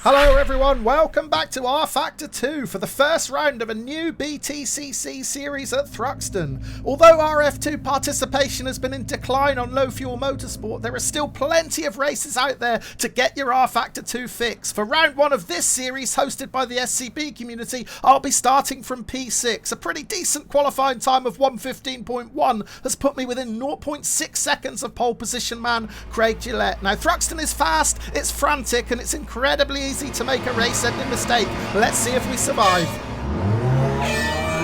Hello everyone, welcome back to rFactor 2 for the first round of a new BTCC series at Thruxton. Although rF2 participation has been in decline on Low Fuel Motorsport, there are still plenty of races out there to get your rFactor 2 fix. For round 1 of this series, hosted by the SCB community, I'll be starting from P6. A pretty decent qualifying time of 1:15.1 has put me within 0.6 seconds of pole position man Craig Gillette. Now Thruxton is fast, it's frantic, and it's incredibly easy to make a race-ending mistake. Let's see if we survive.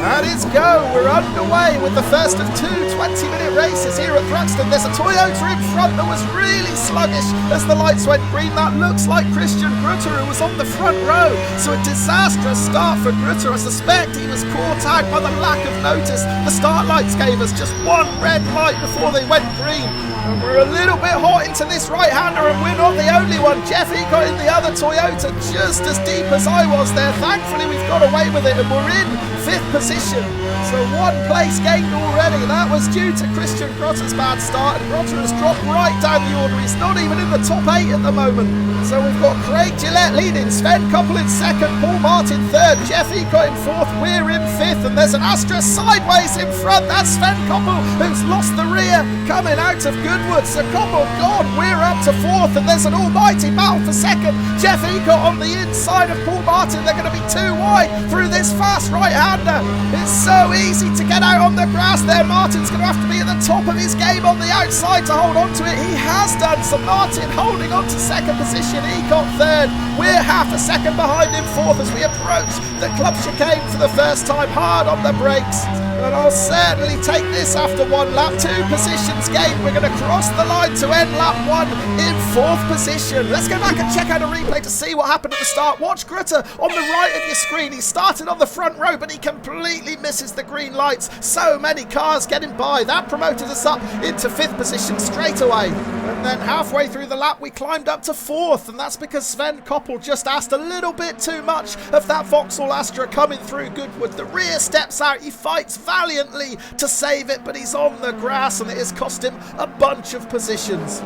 And it's go! We're underway with the first of two 20-minute races here at Thruxton. There's a Toyota in front that was really sluggish as the lights went green. That looks like Christian Grutter, who was on the front row. So a disastrous start for Grutter. I suspect he was caught out by the lack of notice. The start lights gave us just one red light before they went green. And we're a little bit hot into this right-hander, and we're not the only one. Jeffy got in the other Toyota just as deep as I was there. Thankfully, we've got away with it, and we're in 5th position. So 1 place gained already. That was due to Christian Grotter's bad start, and Grotter has dropped right down the order. He's not even in the top 8 at the moment. So we've got Craig Gillette leading, Sven Koppel in 2nd, Paul Martin 3rd, Jeffy got in 4th, we're in 5th, and there's an Astra sideways in front. That's Sven Koppel, who's lost the rear coming out of Goodwood. So Koppel gone, we're up to 4th, and there's an almighty battle for 2nd. Jeffy got on the inside of Paul Martin. They're going to be too wide through this fast right-hander. It's so easy to get out on the grass there. Martin's going to have to be at the top of his game on the outside to hold on to it. He has done. So Martin holding on to 2nd position. He got 3rd. We're half a second behind him 4th as we approach the club chicane for the first time. Hard on the brakes. And I'll certainly take this after 1 lap. 2 positions gained. We're going to cross the line to end lap 1 in 4th position. Let's go back and check out a replay to see what happened at the start. Watch Grutter on the right of your screen. He started on the front row, but he completely misses the green lights. So many cars getting by. That promoted us up into 5th position straight away. And then halfway through the lap, we climbed up to 4th, and that's because Sven Koppel just asked a little bit too much of that Vauxhall Astra coming through Goodwood. The rear steps out. He fights valiantly to save it, but he's on the grass, and it has cost him a bunch of positions.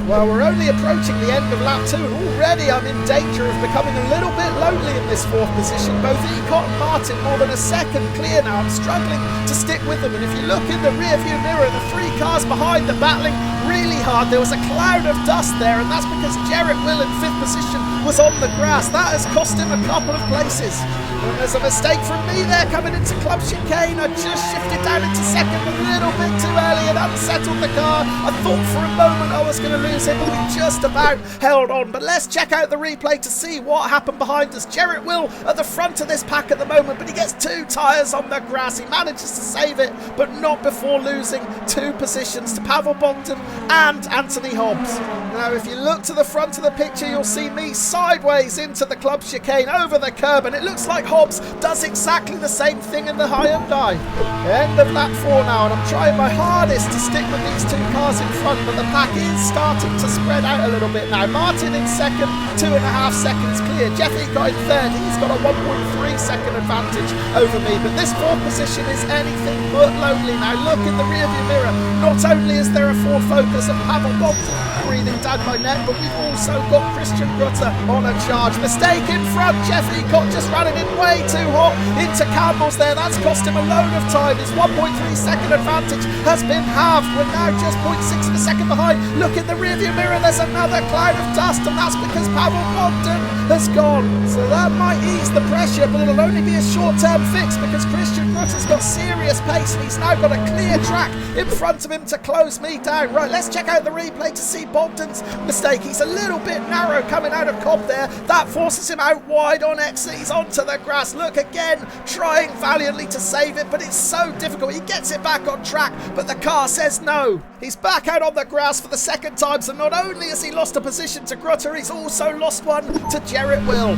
Well, we're only approaching the end of lap 2, and already I'm in danger of becoming a little bit lonely in this 4th position. Both Ecott and Martin more than a second clear now. I'm struggling to stick with them, and if you look in the rear view mirror, the 3 cars behind are battling really hard. There was a cloud of dust there, and that's because Jarrett Will in 5th position was on the grass. That has cost him a couple of places. And there's a mistake from me there coming into club chicane. I just shifted down into 2nd a little bit too early and unsettled the car. I thought for a moment I was going to lose him, but we just about held on. But let's check out the replay to see what happened behind us. Jarrett Will at the front of this pack at the moment, but he gets 2 tyres on the grass. He manages to save it, but not before losing 2 positions to Pavel Bogdan and Anthony Hobbs. Now, if you look to the front of the picture, you'll see me sideways into the club chicane over the curb, and it looks like Hobbs does exactly the same thing in the Hyundai. End of lap 4 now, and I'm trying my hardest to stick with these 2 cars in front, but the pack is starting to spread out a little bit now. Martin in 2nd, 2.5 seconds clear. Jeffy got in 3rd. He's got a 1.3 second advantage over me, but this 4th position is anything but lonely now. Look in the rearview mirror. Not only is there a Ford Focus and Pavel Bogdan breathing down my neck, but we've also got Christian Grutter on a charge. Mistake in front. Jeffy got just running in way too hot into Campbell's there. That's cost him a load of time. His 1.3 second advantage has been halved. We're now just 0.6 of a second behind. Look in the rearview mirror. There's another cloud of dust, and that's because Pavel Bogdan has gone. So that might ease the pressure, but it'll only be a short-term fix because Christian Grutter's got serious pace, and he's now got a clear track in front of him to close me down. Right, let's check out the replay to see Bogdan's mistake. He's a little bit narrow coming out of Cobb there. That forces him out wide on exit. He's onto the grass. Look again, trying valiantly to save it, but it's so difficult. He gets it back on track, but the car says no. He's back out on the grass for the 2nd time, so not only has he lost a position to Grutter, he's also lost one to Jarrett Will.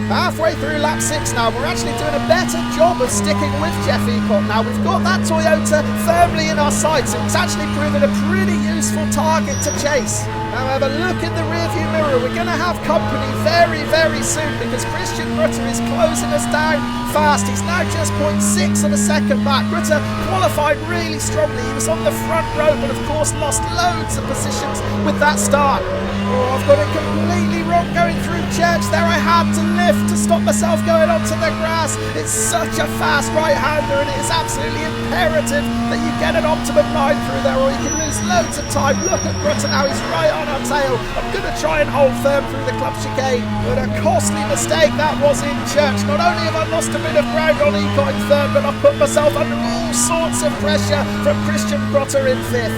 Halfway through lap 6 now, we're actually doing a better job of sticking with Jeff Ecott now. We've got that Toyota firmly in our sights. It's actually proven a pretty useful target to chase. However, look in the rearview mirror. We're going to have company very, very soon because Christian Grutter is closing us down fast. He's now just 0.6 of a second back. Grutter qualified really strongly. He was on the front row, but of course lost loads of positions with that start. Oh, I've got it completely wrong going through Church there. I had to lift to stop myself going onto the grass. It's such a fast right-hander, and it is absolutely imperative that you get an optimum line through there, or you can lose loads of time. Look at Grutter now. He's right on our tail. I'm going to try and hold firm through the club chicane, but a costly mistake that was in Church. Not only have I lost a bit of ground on Eco in third, but I've put myself under all sorts of pressure from Christian Grutter in fifth.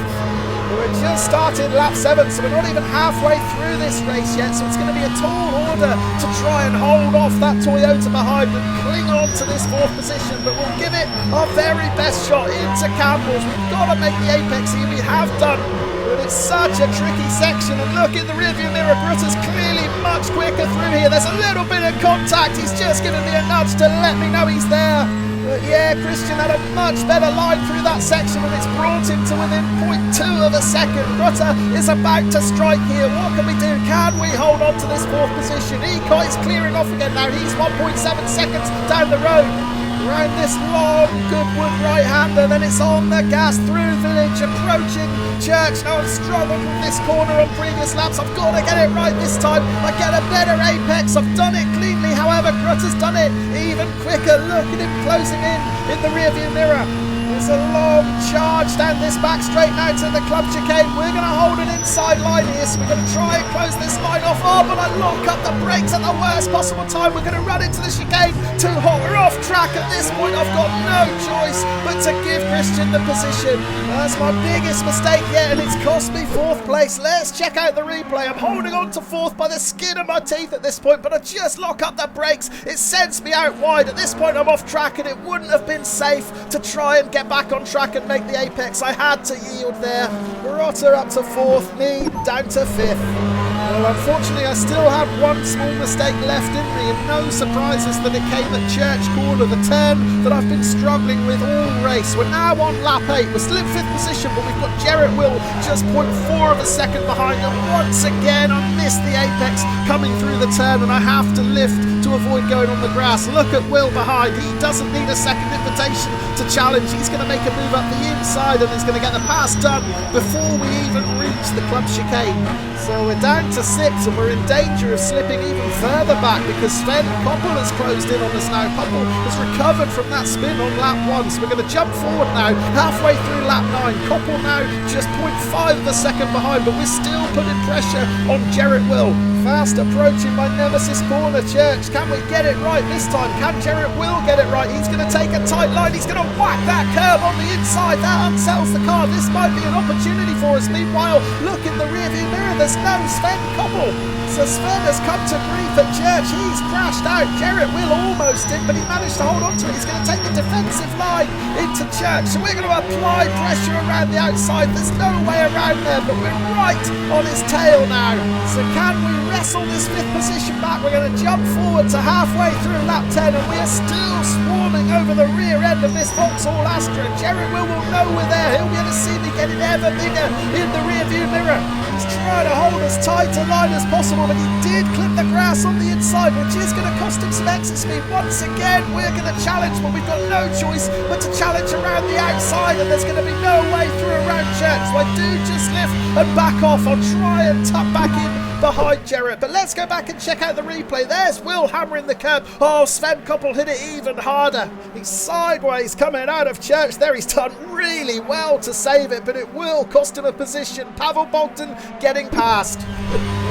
We're just started lap 7, so we're not even halfway through this race yet, so it's going to be a tall order to try and hold off that Toyota behind and cling on to this 4th position, but we'll give it our very best shot into Campbell's. We've got to make the apex here. We have done, but it's such a tricky section, and look in the rearview mirror, Grutter's clearly much quicker through here. There's a little bit of contact. He's just giving me a nudge to let me know he's there. But yeah, Christian had a much better line through that section, and it's brought him to within 0.2 of a second. Grutter is about to strike here. What can we do? Can we hold on to this 4th position? Ecoi is clearing off again now. He's 1.7 seconds down the road. Around this long Goodwood right-hander, then it's on the gas through Village, approaching Church. Now I've struggled with this corner on previous laps. I've got to get it right this time. I get a better apex. I've done it cleanly. However, Grutter's done it even quicker. Look at him closing in the rearview mirror. There's a long charge down this back straight now to the club chicane. We're going to hold an inside line here, so we're going to try and close this line off. Oh, but I lock up the brakes at the worst possible time. We're going to run into the chicane. Too hot. We're off track at this point. I've got no choice but to give Christian the position. That's my biggest mistake yet, and it's cost me 4th place. Let's check out the replay. I'm holding on to 4th by the skin of my teeth at this point, but I just lock up the brakes. It sends me out wide. At this point, I'm off track, and it wouldn't have been safe to try and get back on track and make the apex. I had to yield there. Grutter up to 4th, me down to 5th. Well, unfortunately, I still had one small mistake left in me, and no surprises that it came at Church Corner, the turn that I've been struggling with all race. We're now on lap 8. We're still in 5th position, but we've got Jarrett Will just 0.4 of a second behind, and once again I missed the apex coming through the turn, and I have to lift to avoid going on the grass. Look at Will behind. He doesn't need a second invitation to challenge. He's going to make a move up the inside, and he's going to get the pass done before we even reach the club chicane. So we're down to 6, and we're in danger of slipping even further back because Sven Koppel has closed in on us now. Koppel has recovered from that spin on lap 1, so we're going to jump forward now, halfway through lap 9. Koppel now just 0.5 of a second behind, but we're still putting pressure on Jarrett Will. Fast approaching my nemesis corner, Church. Can we get it right this time? Can Jarrett Will get it right? He's going to take a tight line. He's going to whack that curb on the inside. That unsettles the car. This might be an opportunity for us. Meanwhile, look in the rearview mirror. There's no Sven Koppel. So Sven has come to grief at Church. He's crashed out. Jarrett Will almost did, but he managed to hold on to it. He's going to take the defensive line into Church. So we're going to apply pressure around the outside. There's no way around there, but we're right on his tail now. So can we wrestle this 5th position back? We're going to jump forward to halfway through lap 10, and we are still swarming over the rear end of this Vauxhall Astra. Jarrett Will know we're there. He'll be able to see me getting ever bigger in the rearview mirror. He's trying to hold as tight a line as possible, but he did clip the grass on the inside, which is going to cost him some exit speed. Once again, we're going to challenge, but we've got no choice but to challenge around the outside, and there's going to be no way through around Church. So I do just lift and back off. I'll try and tuck back in behind Jarrett, but let's go back and check out the replay. There's Will hammering the curb. Oh, Sven Koppel hit it even harder. He's sideways coming out of Church there. He's done really well to save it, but it will cost him a position. Pavel Bogdan getting past.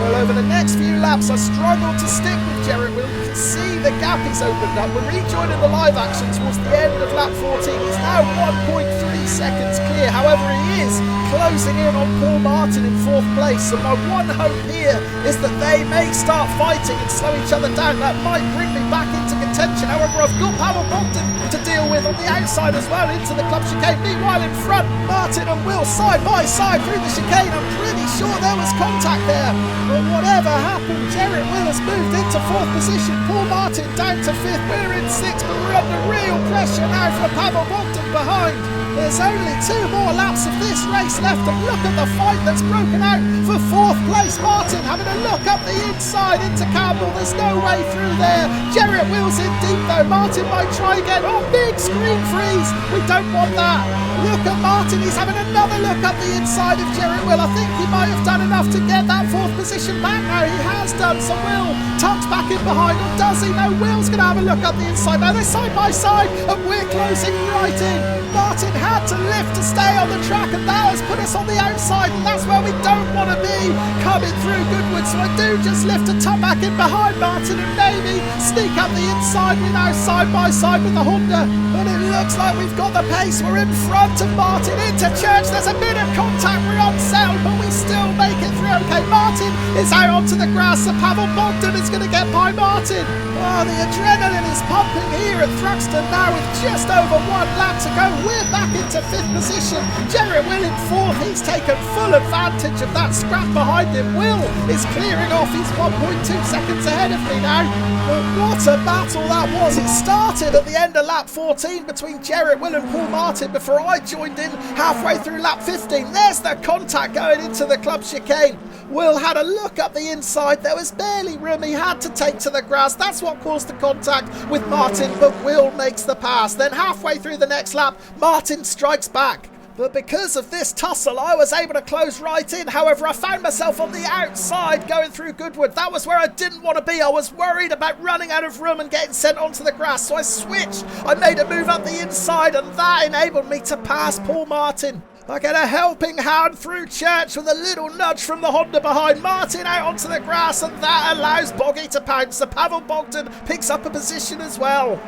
Well, over the next few laps, I struggled to stick with Jarrett Will. You can see the gap he's opened up. We're rejoining the live action towards the end of lap 14. He's now 1.3 seconds clear. However, he is closing in on Paul Martin in 4th place. So my one hope here is that they may start fighting and slow each other down. That might bring me back into contention. However, I've got Pavel Bogdan to deal with on the outside as well into the club chicane. Meanwhile, in front, Martin and Will side by side through the chicane. I'm pretty sure there was contact there. But whatever happened, Jarrett Will has moved into 4th position. Paul Martin down to 5th. We're in 6th, but we're under real pressure now from Pavel Bogdan behind. There's only 2 more laps of this race left, and look at the fight that's broken out for 4th place. Martin having a look up the inside into Campbell. There's no way through there. Jerrit Wills in deep though. Martin might try again. Oh, big screen freeze. We don't want that. Look at Martin. He's having another look up the inside of Jerrit Will. I think he might have done enough to get that 4th position back now. He has done. So Will tucks back in behind, or does he? No, Will's going to have a look up the inside. Now they're side by side, and we're closing right in. Martin had to lift to stay on the track, and that has put us on the outside, and that's where we don't want to be, coming through Goodwood. So I do just lift to tuck back in behind Martin and maybe sneak up the inside. We're now side by side with the Honda, and it looks like we've got the pace. We're in front of Martin into Church. There's a bit of contact. We're unsettled, but we still make it through. Okay, Martin is out onto the grass, so Pavel Bogdan is going to get by Martin. Oh, the adrenaline is pumping here at Thruxton now with just over 1 lap to go. We're back into 5th position. Jerrit Will in 4th. He's taken full advantage of that scrap behind him. Will is clearing off. He's 1.2 seconds ahead of me now. But what a battle that was. It started at the end of lap 14 between Jerrit Will and Paul Martin before I joined in halfway through lap 15. There's the contact going into the club chicane. Will had a look up the inside. There was barely room. He had to take to the grass. That's what caused the contact with Martin, but Will makes the pass. Then halfway through the next lap, Martin strikes back. But because of this tussle, I was able to close right in. However, I found myself on the outside going through Goodwood. That was where I didn't want to be. I was worried about running out of room and getting sent onto the grass. So I switched. I made a move up the inside, and that enabled me to pass Paul Martin. I get a helping hand through Church with a little nudge from the Honda behind. Martin out onto the grass, and that allows Boggy to pounce. So Pavel Bogdan picks up a position as well.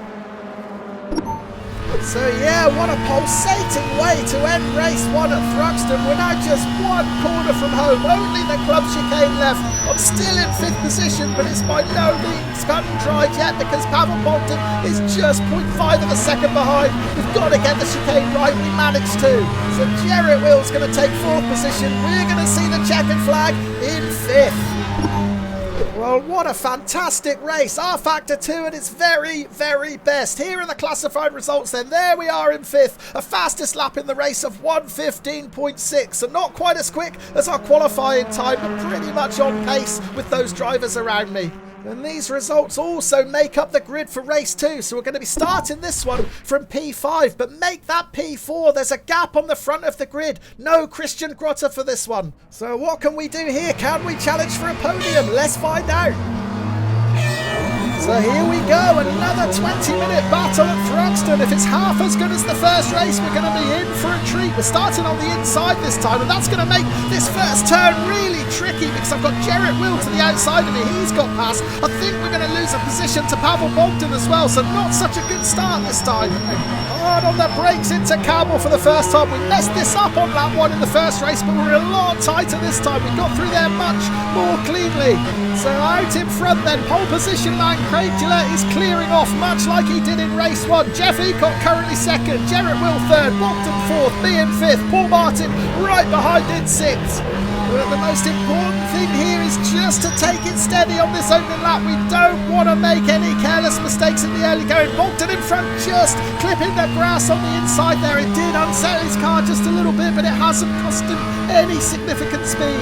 So yeah, what a pulsating way to end race 1 at Thruxton. We're now just 1 corner from home, only the club chicane left. I'm still in 5th position, but it's by no means cut and dried yet because Pavel Bogdan is just 0.5 of a second behind. We've got to get the chicane right. We managed to. So Jerrit Will's going to take 4th position. We're going to see the checkered flag in 5th. Well, what a fantastic race. rFactor 2 at its very, very best. Here are the classified results then. There we are in 5th. A fastest lap in the race of 1:15.6. So not quite as quick as our qualifying time, but pretty much on pace with those drivers around me. And these results also make up the grid for race 2. So we're going to be starting this one from P5, but make that P4. There's a gap on the front of the grid. No Christian Grotta for this one. So what can we do here? Can we challenge for a podium? Let's find out. So here we go, another 20-minute battle at Thruxton. If it's half as good as the first race, we're going to be in for a treat. We're starting on the inside this time, and that's going to make this first turn really tricky because I've got Jerrit Will to the outside of me. He's got past. I think we're going to lose a position to Pavel Bogdan as well, so not such a good start this time. Hard on the brakes into Campbell for the first time. We messed this up on lap 1 in the first race, but we're a lot tighter this time. We got through there much more cleanly. So out in front then, pole position line, Craig Gillette is clearing off much like he did in race 1. Jeff Eacott currently 2nd, Jerrit Will 3rd, Bogdan 4th, me in 5th, Paul Martin right behind in 6th. But the most important thing here is just to take it steady on this opening lap. We don't want to make any careless mistakes in the early going. Bogdan in front, just clipping the grass on the inside there. It did unsettle his car just a little bit, but it hasn't cost him any significant speed.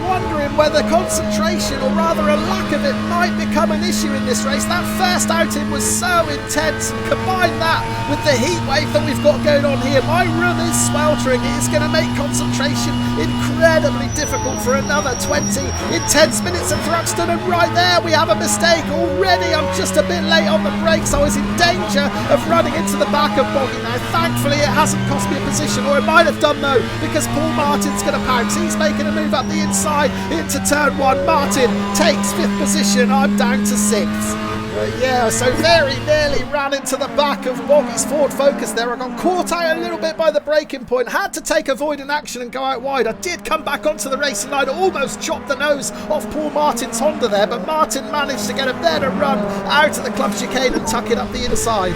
Wondering whether concentration, or rather a lack of it, might become an issue in this race. That first outing was so intense, and combine that with the heat wave that we've got going on here, my room is sweltering. It is going to make concentration incredibly difficult for another 20 intense minutes at Thruxton, and right there we have a mistake already. I'm just a bit late on the brakes. I was in danger of running into the back of Boggy. Now thankfully it hasn't cost me a position, or it might have done though, because Paul Martin's going to pounce. He's making a move up the inside into turn 1. Martin takes 5th position. I'm down to 6th. Yeah, so very nearly ran into the back of Boggy's Ford Focus there. I got caught out a little bit by the braking point. Had to take avoiding action and go out wide. I did come back onto the racing line. Almost chopped the nose off Paul Martin's Honda there, but Martin managed to get a better run out of the club chicane and tuck it up the inside.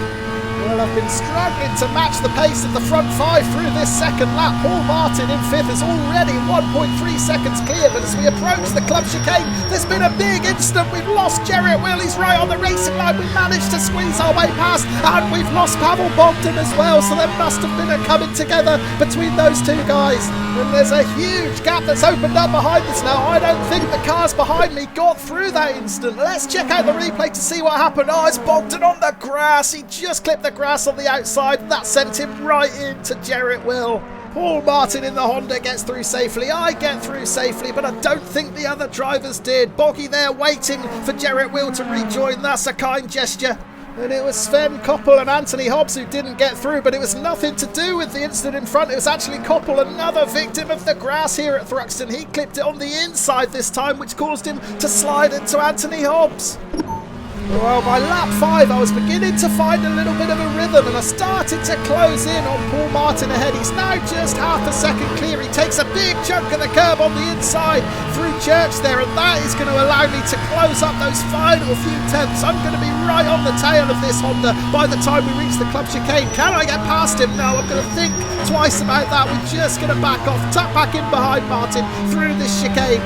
Well, I've been struggling to match the pace of the front five through this second lap. Paul Martin in fifth is already 1.3 seconds clear, but as we approach the club chicane, there's been a big incident. We've lost Gerrit Will, he's right on the racing line. We managed to squeeze our way past, and we've lost Pavel Bogdan as well, so there must have been a coming together between those two guys. And there's a huge gap that's opened up behind us now. I don't think the cars behind me got through that incident. Let's check out the replay to see what happened. Oh, it's Bogdan on the grass. He just clipped the grass on the outside. That sent him right into Gerrit Will. Paul Martin in the Honda gets through safely. I get through safely, but I don't think the other drivers did. Boggy there waiting for Gerrit Will to rejoin. That's a kind gesture. And it was Sven Koppel and Anthony Hobbs who didn't get through, but it was nothing to do with the incident in front. It was actually Koppel, another victim of the grass here at Thruxton. He clipped it on the inside this time, which caused him to slide into Anthony Hobbs. Well, by lap 5, I was beginning to find a little bit of a rhythm, and I started to close in on Paul Martin ahead. He's now just half a second clear. He takes a big chunk of the curb on the inside through Church there, and that is going to allow me to close up those final few tenths. I'm going to be right on the tail of this Honda by the time we reach the club chicane. Can I get past him? No, I'm going to think twice about that. We're just going to back off, tuck back in behind Martin through this chicane.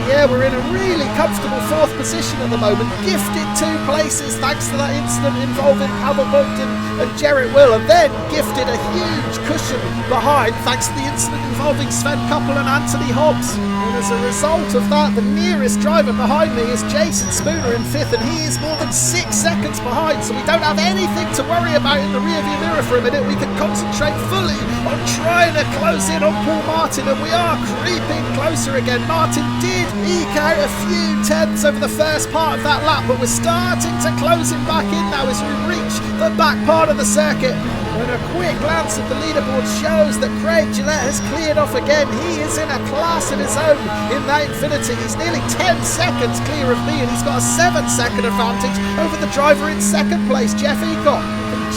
Yeah, we're in a really comfortable 4th position at the moment, gifted 2 places thanks to that incident involving Pavel Bogdan and Gerrit Will, and then gifted a huge cushion behind thanks to the incident involving Sven Koppel and Anthony Hobbs. And as a result of that, the nearest driver behind me is Jason Spooner in 5th, and he is more than 6 seconds behind, so we don't have anything to worry about in the rearview mirror for a minute. We can concentrate fully on trying to close in on Paul Martin, and we are creeping closer again. Martin did eke out a few tenths over the first part of that lap, but we're starting to close him back in now as we reach the back part of the circuit. And a quick glance at the leaderboard shows that Craig Gillette has cleared off again. He is in a class of his own in that Infinity. He's nearly 10 seconds clear of me, and he's got a 7-second advantage over the driver in 2nd place, Jeff Ecott.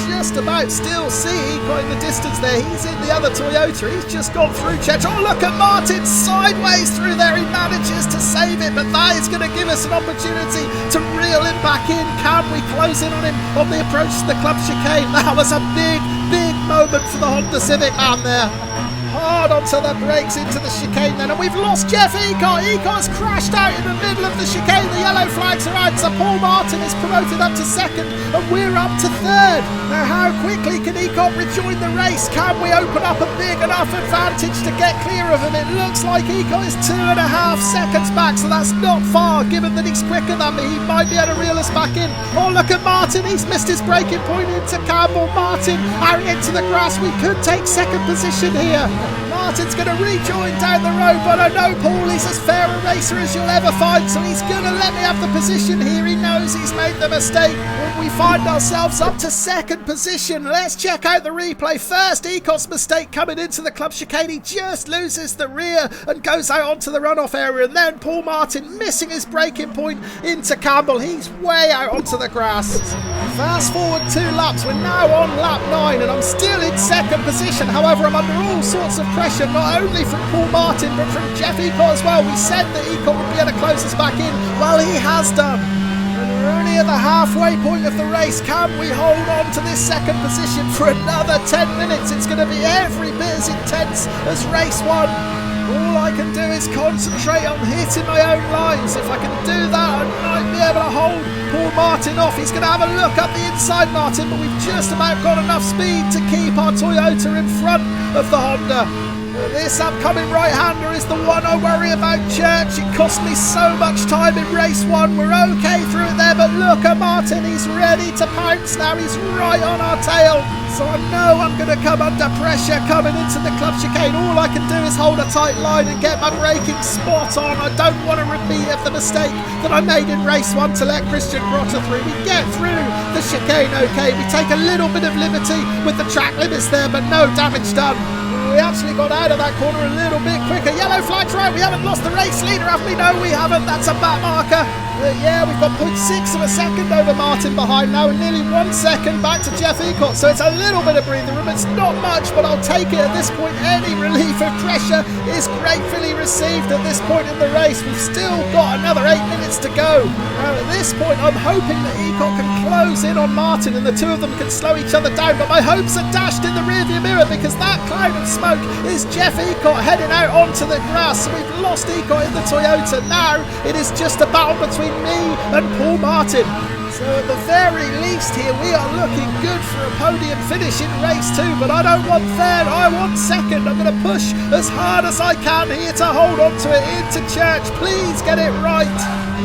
Just about still see Ecott in the distance there. He's in the other Toyota. He's just gone through Church. Oh, look at Martin sideways through there. He manages to save it, but that is going to give us an opportunity to reel him back in. Can we close in on him on the approach to the club chicane? That was a big moment for the Honda Civic man there. Hard onto the brakes into the chicane then, and we've lost Jeff Ecott. Ecott's crashed out in the middle of the chicane. The yellow flags are out, so Paul Martin is promoted up to 2nd, and we're up to 3rd. Now, how quickly can Ecott rejoin the race? Can we open up a big enough advantage to get clear of him? It looks like Ecott is 2.5 seconds back, so that's not far, given that he's quicker than me. He might be able to reel us back in. Oh, look at Martin. He's missed his braking point into Campbell. Martin out into the grass. We could take 2nd position here. Martin's going to rejoin down the road, but I know Paul is as fair a racer as you'll ever find, so he's going to let me have the position here. He knows he's made the mistake, and we find ourselves up to 2nd position. Let's check out the replay. First, Ecott's mistake coming into the club chicane. He just loses the rear and goes out onto the runoff area, and then Paul Martin missing his braking point into Campbell. He's way out onto the grass. Fast forward 2 laps. We're now on lap 9, and I'm still in 2nd position. However, I'm under all sorts of pressure, not only from Paul Martin but from Jeff Ecott as well. We said that Ecott would be able to close us back in. Well, he has done. And we're only at the halfway point of the race. Can we hold on to this 2nd position for another 10 minutes? It's going to be every bit as intense as race 1. All I can do is concentrate on hitting my own lines. If I can do that, I might be able to hold Paul Martin off. He's going to have a look up the inside, Martin, but we've just about got enough speed to keep our Toyota in front of the Honda. This upcoming right-hander is the one I worry about, Church. It cost me so much time in race 1. We're okay through it there, but look at Martin. He's ready to pounce now. He's right on our tail. So I know I'm going to come under pressure coming into the club chicane. All I can do is hold a tight line and get my braking spot on. I don't want a repeat of the mistake that I made in race 1 to let Christian Grotter through. We get through the chicane okay. We take a little bit of liberty with the track limits there, but no damage done. We actually got out of that corner a little bit quicker. Yellow flag That's right, we haven't lost the race leader, have we? No, we haven't. That's a back marker. Yeah, we've got 0.6 of a second over Martin behind now, and nearly 1 second back to Jeff Ecott. So it's a little bit of breathing room. It's not much, but I'll take it at this point. Any relief of pressure is gratefully received at this point in the race. We've still got another 8 minutes to go. Now at this point, I'm hoping that Ecott can close in on Martin and the two of them can slow each other down, but my hopes are dashed in the rearview mirror because that cloud of smoke is Jeff Ecott heading out onto the grass. So we've lost Ecott in the Toyota. Now it is just a battle between me and Paul Martin. So at the very least here, we are looking good for a podium finish in race 2, but I don't want third, I want second. I'm going to push as hard as I can here to hold on to it into Church. Please get it right.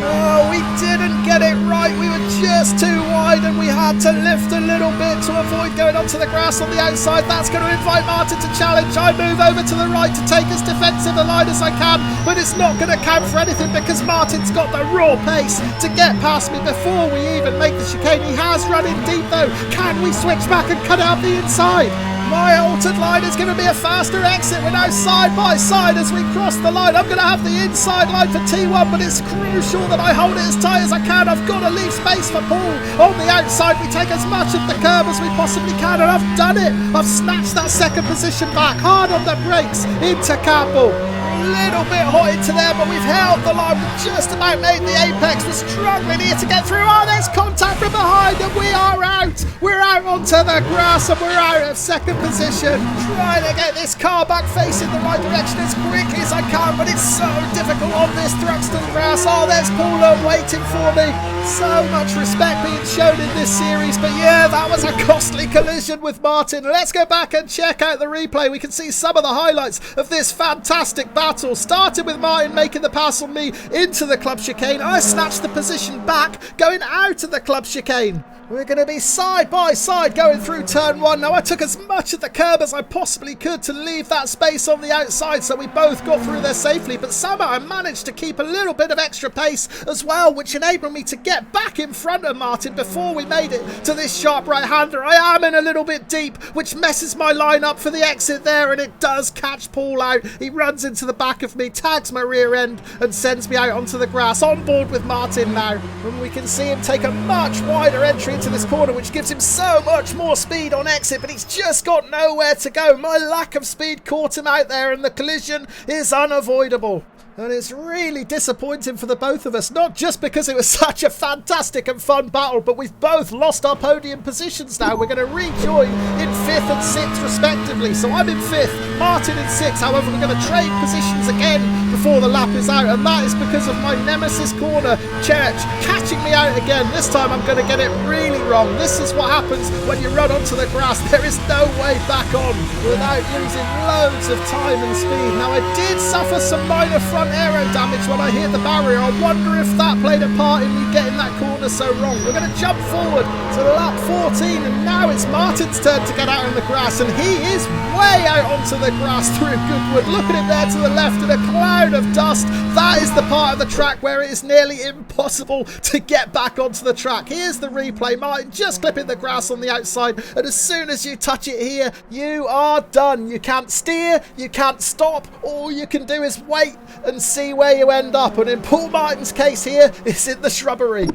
No, we didn't get it right. We were just too wide and we had to lift a little bit to avoid going onto the grass on the outside. That's going to invite Martin to challenge. I move over to the right to take as defensive a line as I can, but it's not going to count for anything because Martin's got the raw pace to get past me before we even make the chicane. He has run in deep though. Can we switch back and cut out the inside? My altered line is giving me a faster exit. We're now side by side as we cross the line. I'm going to have the inside line for T1, but it's crucial that I hold it as tight as I can. I've got to leave space for Paul. On the outside, we take as much of the curb as we possibly can, and I've done it. I've snatched that second position back, hard on the brakes, into Campbell. A little bit hot into there, but we've held the line. We've just about made the apex. We're struggling here to get through. Oh, there's contact from behind, and we are out. We're out onto the grass, and we're out of second position. Trying to get this car back facing the right direction as quickly as I can, but it's so difficult on this Thruxton grass. Oh, there's Paul waiting for me. So much respect being shown in this series, but yeah, that was a costly collision with Martin. Let's go back and check out the replay. We can see some of the highlights of this fantastic battle. Started with Martin making the pass on me into the club chicane. I snatched the position back going out of the club chicane. We're going to be side by side going through turn 1. Now I took as much of the curb as I possibly could to leave that space on the outside so we both got through there safely, but somehow I managed to keep a little bit of extra pace as well, which enabled me to get back in front of Martin before we made it to this sharp right-hander. I am in a little bit deep, which messes my line up for the exit there, and it does catch Paul out. He runs into the back of me, tags my rear end and sends me out onto the grass, on board with Martin now. And we can see him take a much wider entry into this corner, which gives him so much more speed on exit, but he's just got nowhere to go. My lack of speed caught him out there, and the collision is unavoidable. And it's really disappointing for the both of us, not just because it was such a fantastic and fun battle, but we've both lost our podium positions now. We're going to rejoin in 5th and 6th respectively. So I'm in 5th, Martin in 6th. However, we're going to trade positions again before the lap is out, and that is because of my nemesis corner, Church, catching me out again. This time I'm going to get it really wrong. This is what happens when you run onto the grass. There is no way back on without losing loads of time and speed. Now I did suffer some minor front aero damage when I hit the barrier. I wonder if that played a part in me getting that corner so wrong. We're going to jump forward to lap 14, and now it's Martin's turn to get out on the grass, and he is way out onto the grass through Goodwood. Look at him there to the left in a cloud of dust. That is the part of the track where it is nearly impossible to get back onto the track. Here's the replay. Martin just clipping the grass on the outside, and as soon as you touch it here, you are done. You can't steer, you can't stop. All you can do is wait and see where you end up, and in Paul Martin's case here, it's in the shrubbery.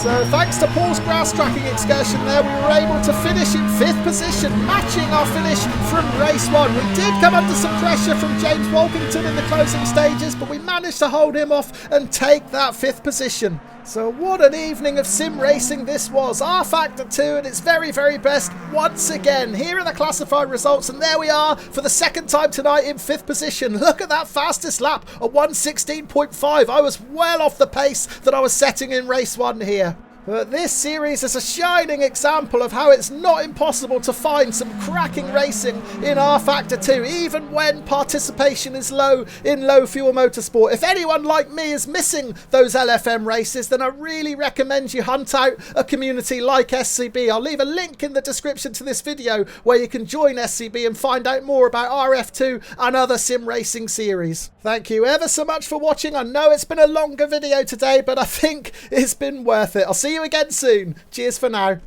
So thanks to Paul's grass tracking excursion there, we were able to finish in 5th position, matching our finish from race 1. We did come under some pressure from James Wolkington in the closing stages, but we managed to hold him off and take that 5th position. So what an evening of sim racing this was. rFactor 2 at its very, very best once again. Here are the classified results, and there we are for the second time tonight in 5th position. Look at that fastest lap, a 1:16.5. I was well off the pace that I was setting in race 1 here. But this series is a shining example of how it's not impossible to find some cracking racing in rFactor 2, even when participation is low in Low Fuel Motorsport. If anyone like me is missing those LFM races, then I really recommend you hunt out a community like SCB. I'll leave a link in the description to this video where you can join SCB and find out more about rF2 and other sim racing series. Thank you ever so much for watching. I know it's been a longer video today, but I think it's been worth it. I'll see you again soon. Cheers for now.